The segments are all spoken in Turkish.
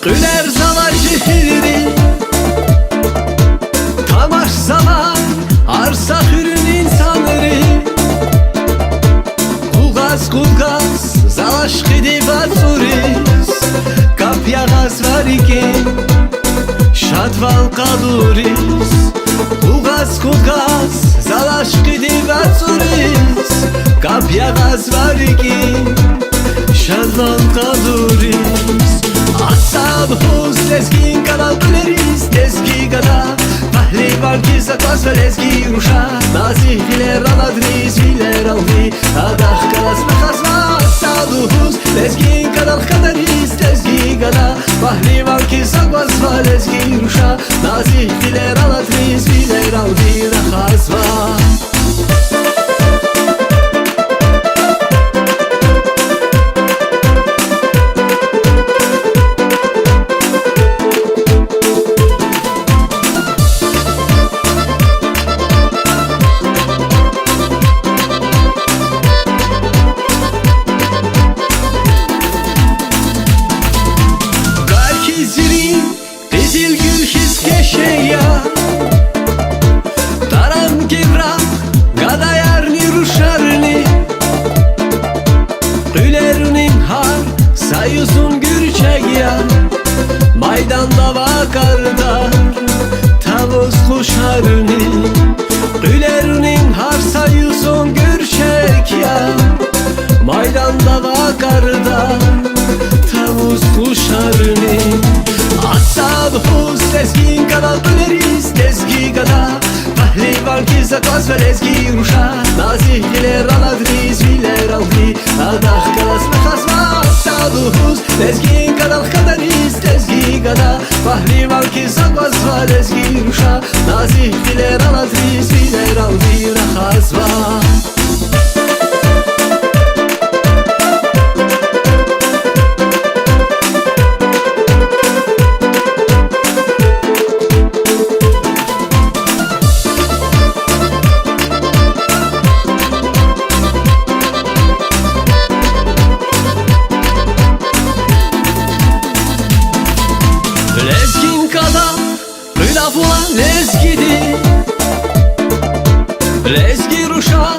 Güler zaman şehirdi, tamaş zaman arsa hürün insanları. Kulgaz zalaş gidi batsuris, kapya gaz var iken şatval kaduris. Kulgaz zalaş gidi batsuris, kapya gaz var iken şatval kaduris. Asabhus lezgin kadar güleriz tezgi gada Pahlivan ki zakaz ve lezgi ruşa Nazih diler aladriz biler aldi Adah kalas mekazma Asabhus lezgin kadar kaderiz tezgi gada Pahlivan ki zakaz ve lezgi ruşa Nazih diler aladriz biler aldi Nakazma Dizil gül his keşeya Taram kevra Gada yarni ruşarni Gülerinin har Sayusun gürçek ya Maydanda vakardar Tavus kuşarni Gülerinin har Sayusun gürçek ya Maydanda vakardar Tavus kuşarni Asabhus lezgin kadar güleriz tezgi gada Pahlivan ki zakaz ve lezgi ruşa Nazih diler aladriz biler aldi Adah kalas mekazma Asabhus lezgin kadar kaderiz tezgi gada Pahlivan ki zakaz ve lezgi ruşa Nazih diler aladriz biler aldi Nakazma Lezgin kadar Hılafula lezgidi Lezgi ruşa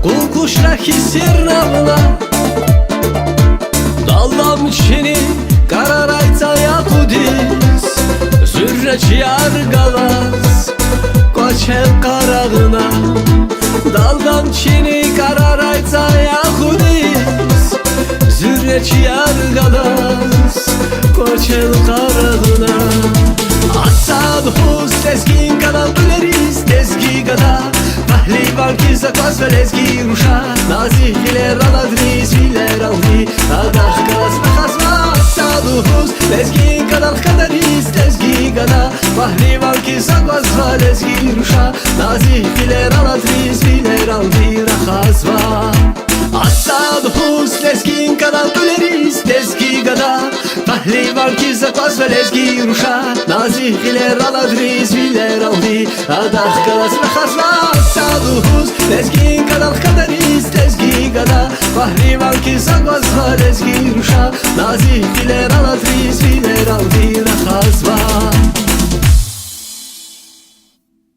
Kul kuşra hisir navla Dallam çini Kararayta yakudis Zürreç yar galas Koçel karağına Dallam çini Kararayta yakudis Zürreç yar galas Koçel karağına Asabhus lezgin kadar güleriz tezgi gada Pahlivan ki zakaz ve lezgi ruşa Nazih diler aladriz biler aldi Adah kalas mekazma Asabhus lezgin kadar kaderiz tezgi gada Pahlivan ki zakaz ve lezgi ruşa Nazih diler aladriz biler aldi Nakazma Asabhus lezgin kadar güleriz tezgi gada Pahlivan ki zakaz ve lezgi ruşa Nazih diler aladriz biler aldi Adah kalas mekazma Asabhus lezgin kadar kaderiz tezgi gada Pahlivan ki zakaz ve lezgi ruşa Nazih diler aladriz biler aldi Nakazma